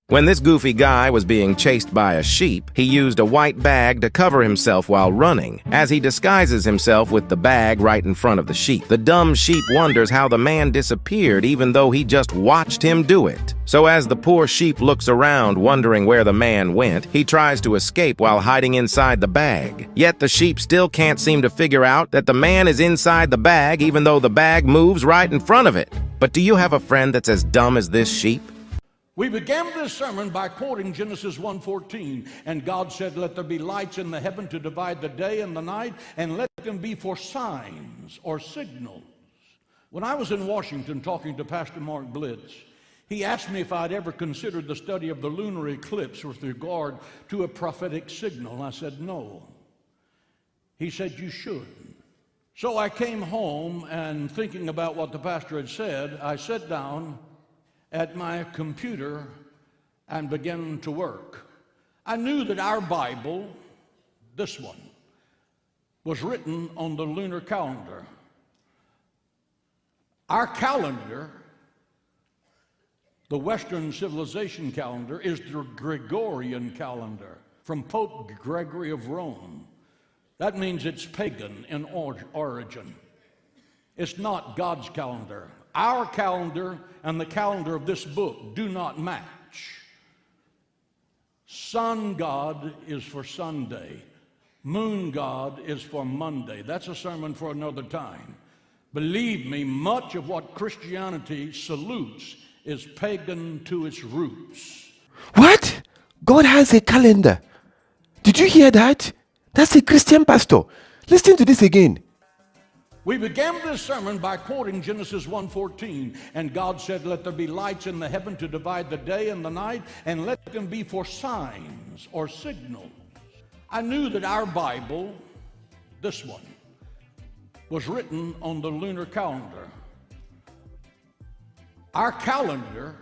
When this goofy guy was being chased by a sheep, he used a white bag to cover himself while running, as he disguises himself with the bag right in front of the sheep. The dumb sheep wonders how the man disappeared even though he just watched him do it. So as the poor sheep looks around wondering where the man went, he tries to escape while hiding inside the bag. Yet the sheep still can't seem to figure out that the man is inside the bag even though the bag moves right in front of it. But do you have a friend that's as dumb as this sheep? We began this sermon by quoting Genesis 1:14, and God said, "Let there be lights in the heaven to divide the day and the night, and let them be for signs or signals." When I was in Washington talking to Pastor Mark Blitz, he asked me if I'd ever considered the study of the lunar eclipse with regard to a prophetic signal. I said, no. He said, you should. So I came home, and thinking about what the pastor had said, I sat down at my computer and began to work. I knew that our Bible, this one, was written on the lunar calendar. Our calendar, the Western civilization calendar, is the Gregorian calendar from Pope Gregory of Rome. That means it's pagan in origin. It's not God's calendar. Our calendar and the calendar of this book do not match. Sun God is for Sunday. Moon God is for Monday. That's a sermon for another time. Believe me, much of what Christianity salutes is pagan to its roots. What? God has a calendar. Did you hear that? That's a Christian pastor. Listen to this again. We began this sermon by quoting Genesis 1:14, and God said, "Let there be lights in the heaven to divide the day and the night, and let them be for signs or signals." I knew that our Bible, this one, was written on the lunar calendar. Our calendar,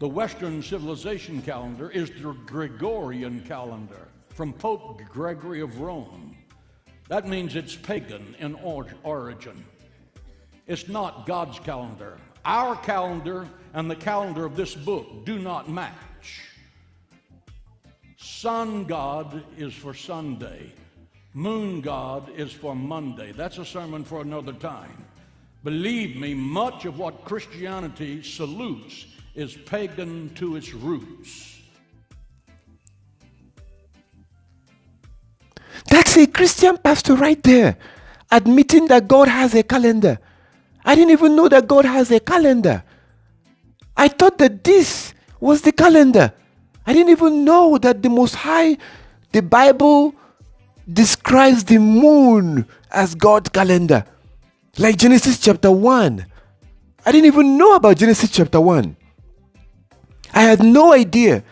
the Western civilization calendar, is the Gregorian calendar from Pope Gregory of Rome. That means it's pagan in origin. It's not God's calendar. Our calendar and the calendar of this book do not match. Sun God is for Sunday. Moon God is for Monday. That's a sermon for another time. Believe me, much of what Christianity salutes is pagan to its roots. That's a Christian pastor right there, admitting that God has a calendar. I didn't even know that God has a calendar. I thought that this was the calendar. I didn't even know that the Most High, the Bible describes the moon as God's calendar. Like Genesis chapter 1. I didn't even know about Genesis chapter 1. I had no idea.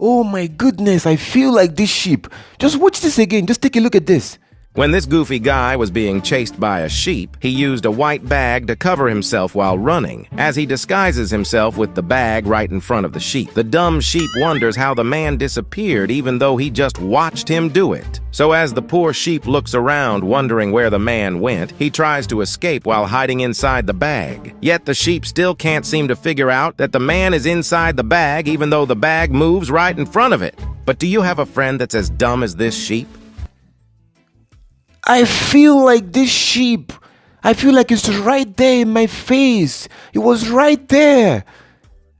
Oh my goodness, I feel like this sheep. Just watch this again. Just take a look at this. When this goofy guy was being chased by a sheep, he used a white bag to cover himself while running, as he disguises himself with the bag right in front of the sheep. The dumb sheep wonders how the man disappeared even though he just watched him do it. So as the poor sheep looks around wondering where the man went, he tries to escape while hiding inside the bag. Yet the sheep still can't seem to figure out that the man is inside the bag even though the bag moves right in front of it. But do you have a friend that's as dumb as this sheep? I feel like this sheep. I feel like it's right there in my face. It was right there.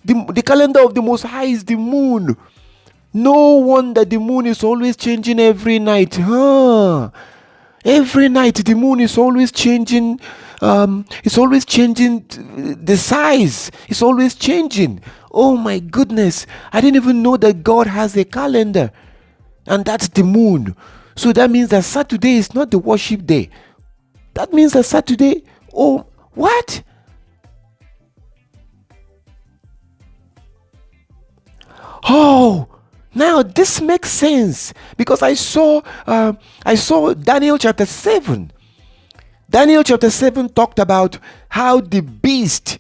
The calendar of the Most High is the moon. No wonder the moon is always changing every night. Every night the moon is always changing. It's always changing the size. It's always changing. Oh my goodness. I didn't even know that God has a calendar. And that's the moon. So that means that Saturday is not the worship day. That means that Saturday, oh, what? Oh, now this makes sense because I saw Daniel chapter 7. Daniel chapter 7 talked about how the beast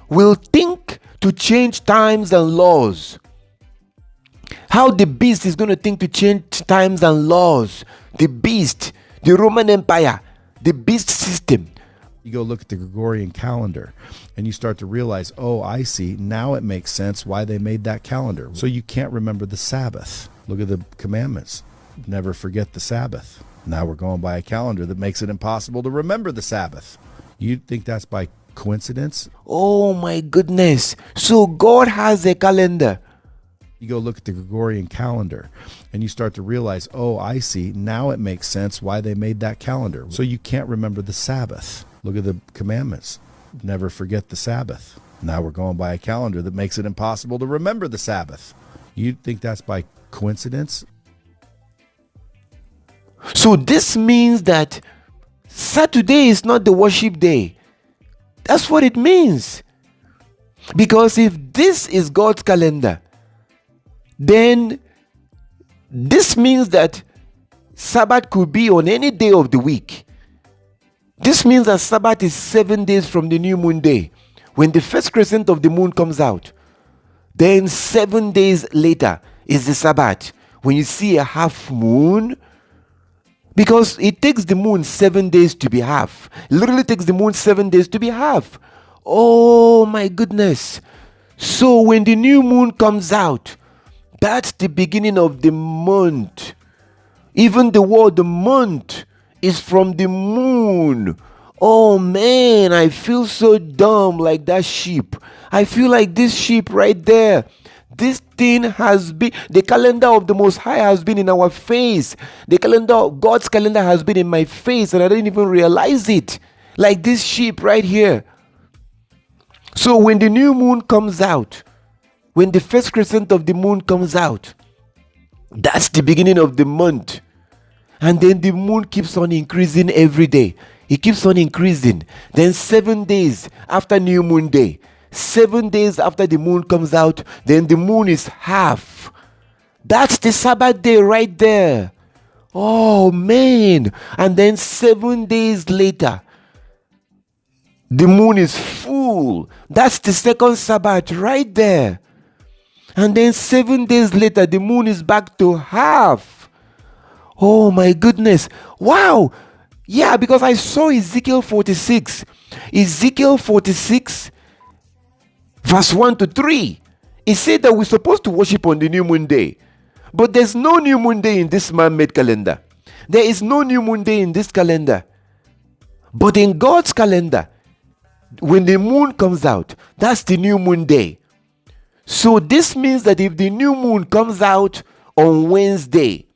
will think to change times and laws. How the beast is going to think to change times and laws. The beast, the Roman Empire, the beast system. You go look at the Gregorian calendar and you start to realize, oh, I see. Now it makes sense why they made that calendar. So you can't remember the Sabbath. Look at the commandments. Never forget the Sabbath. Now we're going by a calendar that makes it impossible to remember the Sabbath. You think that's by coincidence? Oh my goodness. So God has a calendar. You go look at the Gregorian calendar and you start to realize, oh, I see. Now it makes sense why they made that calendar. So you can't remember the Sabbath. Look at the commandments. Never forget the Sabbath. Now we're going by a calendar that makes it impossible to remember the Sabbath. You think that's by coincidence? So this means that Saturday is not the worship day. That's what it means. Because if this is God's calendar, then this means that Sabbath could be on any day of the week. This means that Sabbath is 7 days from the new moon day, when the first crescent of the moon comes out. Then 7 days later is the Sabbath, when you see a half moon, because it takes the moon 7 days to be half. It literally takes the moon 7 days to be half. Oh my goodness. So when the new moon comes out, that's the beginning of the month. Even the word the month is from the moon. Oh man, I feel so dumb like that sheep. I feel like this sheep right there. This thing has been, the calendar of the Most High has been in our face. The calendar of God's calendar has been in my face and I didn't even realize it. Like this sheep right here. So when the new moon comes out, when the first crescent of the moon comes out, that's the beginning of the month. And then the moon keeps on increasing every day. It keeps on increasing. Then 7 days after new moon day, 7 days after the moon comes out, then the moon is half. That's the Sabbath day right there. Oh man. And then 7 days later, the moon is full. That's the second Sabbath right there. And then 7 days later, the moon is back to half. Oh my goodness. Wow. Yeah, because I saw Ezekiel 46. Ezekiel 46, verse 1 to 3. It said that we're supposed to worship on the new moon day. But there's no new moon day in this man-made calendar. There is no new moon day in this calendar. But in God's calendar, when the moon comes out, that's the new moon day. So this means that if the new moon comes out on Wednesday,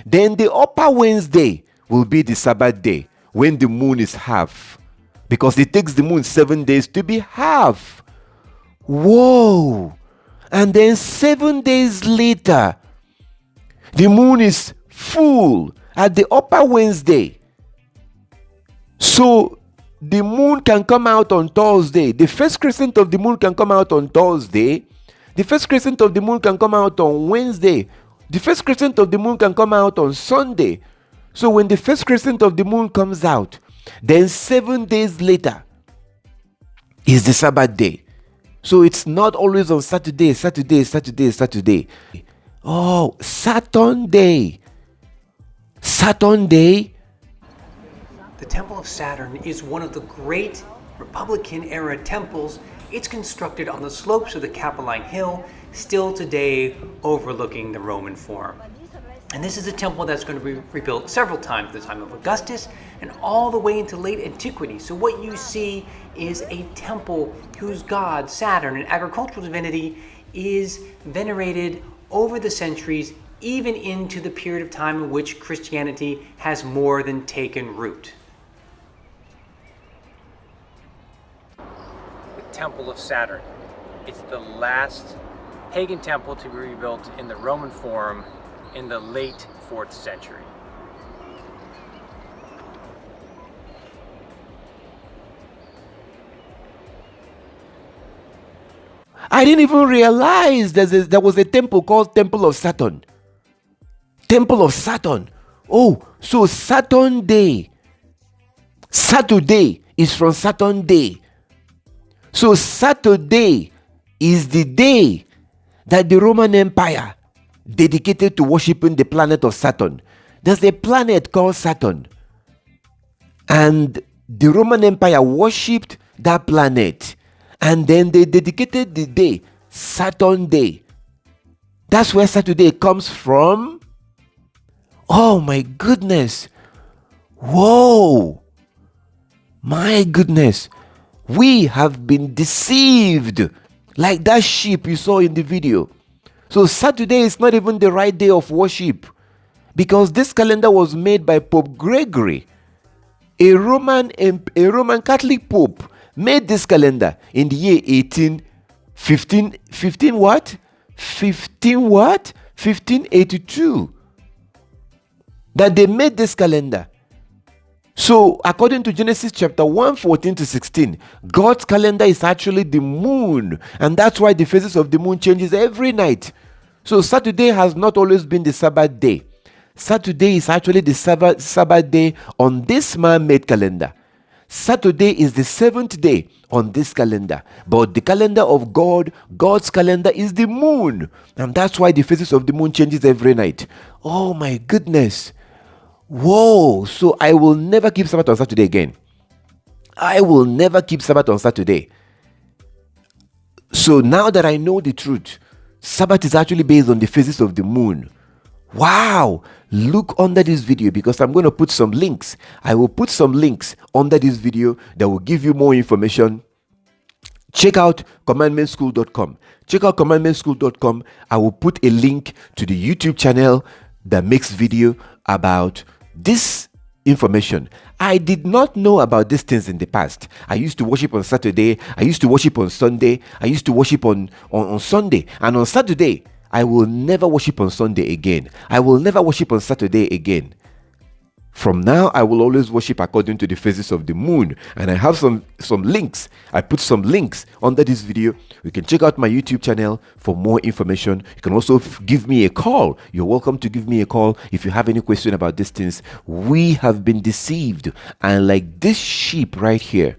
then the upper Wednesday will be the Sabbath day when the moon is half. Because it takes the moon 7 days to be half. Whoa! And then 7 days later, the moon is full at the upper Wednesday. So the moon can come out on Thursday. The first crescent of the moon can come out on Thursday. The first crescent of the moon can come out on Wednesday. The first crescent of the moon can come out on Sunday. So when the first crescent of the moon comes out, then 7 days later is the Sabbath day. So it's not always on Saturday. Oh, Saturn day. Saturn day. The Temple of Saturn is one of the great Republican-era temples. It's constructed on the slopes of the Capitoline Hill, still today overlooking the Roman Forum. And this is a temple that's going to be rebuilt several times at the time of Augustus and all the way into late antiquity. So what you see is a temple whose god, Saturn, an agricultural divinity, is venerated over the centuries, even into the period of time in which Christianity has more than taken root. The Temple of Saturn. It's the last pagan temple to be rebuilt in the Roman Forum in the late 4th century. I didn't even realize there was a temple called Temple of Saturn. Temple of Saturn. Oh, so Saturn Day. Saturday is from Saturn Day. So Saturday is the day that the Roman Empire dedicated to worshiping the planet of Saturn. There's a planet called Saturn. And the Roman Empire worshipped that planet. And then they dedicated the day, Saturn Day. That's where Saturday comes from. Oh my goodness. Whoa. My goodness. We have been deceived. Like that sheep you saw in the video. So Saturday is not even the right day of worship. Because this calendar was made by Pope Gregory. A Roman Catholic Pope made this calendar in the year 1582. That they made this calendar. So according to Genesis chapter 1, 14 to 16, God's calendar is actually the moon. And that's why the phases of the moon changes every night. So Saturday has not always been the Sabbath day. Saturday is actually the Sabbath day on this man-made calendar. Saturday is the 7th day on this calendar. But the calendar of God, God's calendar, is the moon. And that's why the phases of the moon changes every night. Oh my goodness. Whoa. So I will never keep Sabbath on Saturday again. I will never keep Sabbath on Saturday. So now that I know the truth, Sabbath is actually based on the phases of the moon. Wow. Look under this video because I'm going to put some links. I will put some links under this video that will give you more information. Check out commandmentschool.com. Check out commandmentschool.com. I will put a link to the YouTube channel that makes video about this information. I did not know about these things in the past. I used to worship on Saturday. I used to worship on Sunday. I used to worship on Sunday. And on Saturday, I will never worship on Sunday again. I will never worship on Saturday again. From now, I will always worship according to the phases of the moon. And I have some links. I put some links under this video. You can check out my YouTube channel for more information. You can also give me a call. You're welcome to give me a call if you have any question about these things. We have been deceived. And like this sheep right here,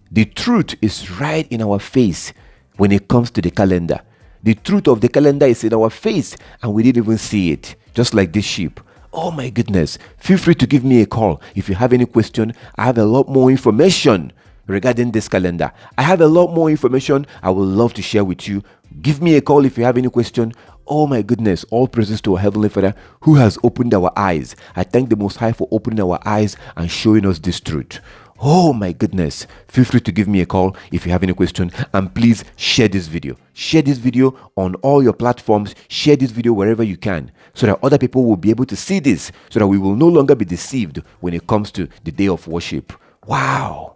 the truth is right in our face when it comes to the calendar. The truth of the calendar is in our face and we didn't even see it. Just like this sheep. Oh my goodness. Feel free to give me a call if you have any question. I have a lot more information regarding this calendar. I have a lot more information I would love to share with you. Give me a call if you have any question. Oh my goodness. All praises to our Heavenly Father who has opened our eyes. I thank the Most High for opening our eyes and showing us this truth. Oh my goodness. Feel free to give me a call if you have any question, and please share this video. Share this video on all your platforms. Share this video wherever you can so that other people will be able to see this, so that we will no longer be deceived when it comes to the day of worship. Wow.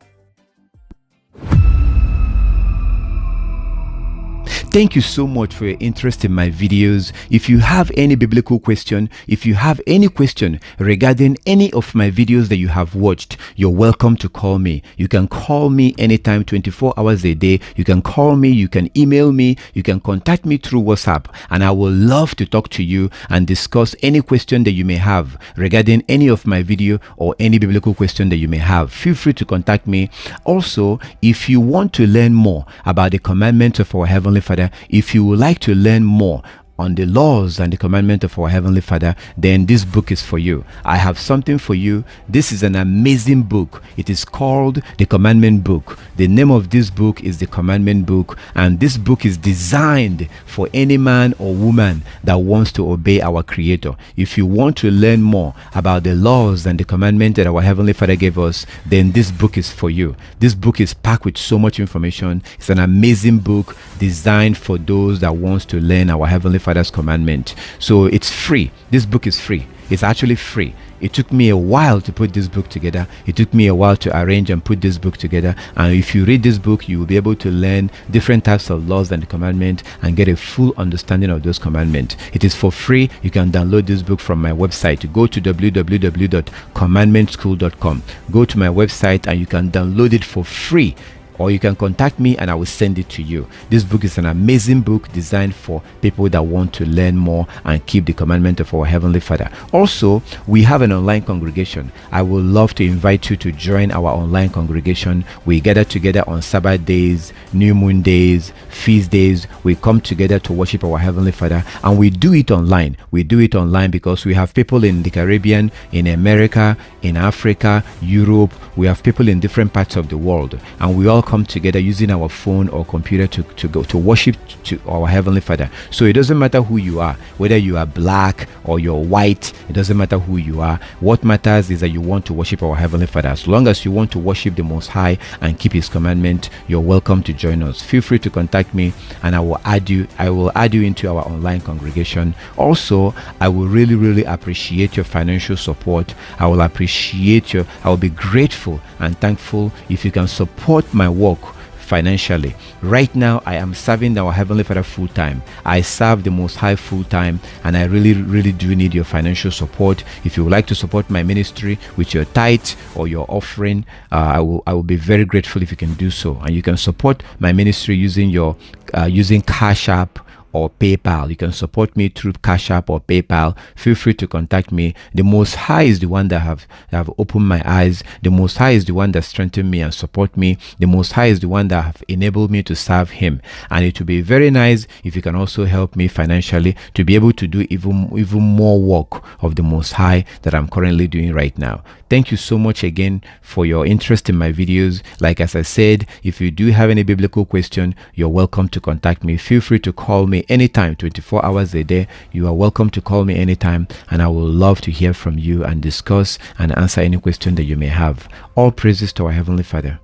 Thank you so much for your interest in my videos. If you have any biblical question, if you have any question regarding any of my videos that you have watched, you're welcome to call me. You can call me anytime, 24 hours a day. You can call me, you can email me, you can contact me through WhatsApp, and I will love to talk to you and discuss any question that you may have regarding any of my video or any biblical question that you may have. Feel free to contact me. Also, if you want to learn more about the commandments of our Heavenly Father, if you would like to learn more on the laws and the commandment of our Heavenly Father, then this book is for you. I have something for you. This is an amazing book. It is called the Commandment Book. The name of this book is the Commandment Book, and this book is designed for any man or woman that wants to obey our Creator. If you want to learn more about the laws and the commandment that our Heavenly Father gave us, then this book is for you. This book is packed with so much information. It's an amazing book designed for those that wants to learn our Heavenly Father's commandment. So it's free. This book is free. It's actually free. It took me a while to put this book together. It took me a while to arrange and put this book together. And if you read this book, you will be able to learn different types of laws and commandments and get a full understanding of those commandments. It is for free. You can download this book from my website. Go to www.commandmentschool.com. Go to my website and you can download it for free. or you can contact me and I will send it to you. This book is an amazing book designed for people that want to learn more and keep the commandment of our Heavenly Father. Also, we have an online congregation. I would love to invite you to join our online congregation. We gather together on Sabbath days, new moon days, feast days. We come together to worship our Heavenly Father, and we do it online. We do it online because we have people in the Caribbean, in America, in Africa, Europe. We have people in different parts of the world, and we all come together using our phone or computer to go to worship to our Heavenly Father. So it doesn't matter who you are, whether you are black or you're white, it doesn't matter who you are. What matters is that you want to worship our Heavenly Father. As long as you want to worship the Most High and keep His commandment, you're welcome to join us. Feel free to contact me and I will add you into our online congregation. Also, I will really appreciate your financial support. I will be grateful and thankful if you can support my work financially. Right now, I am serving our Heavenly Father full time. I serve the Most High full time, and I really do need your financial support. If you would like to support my ministry with your tithe or your offering, I will be very grateful if you can do so. And you can support my ministry using CASHAPP or PayPal. You can support me through CASHAPP or PayPal. Feel free to contact me. The Most High is the one that have opened my eyes. The Most High is the one that strengthened me and support me. The Most High is the one that have enabled me to serve Him. And it will be very nice if you can also help me financially to be able to do even more work of the Most High that I'm currently doing right now. Thank you so much again for your interest in my videos. Like as I said, if you do have any biblical question, you're welcome to contact me. Feel free to call me anytime, 24 hours a day. You are welcome to call me anytime, and I will love to hear from you and discuss and answer any question that you may have. All praises to our Heavenly Father.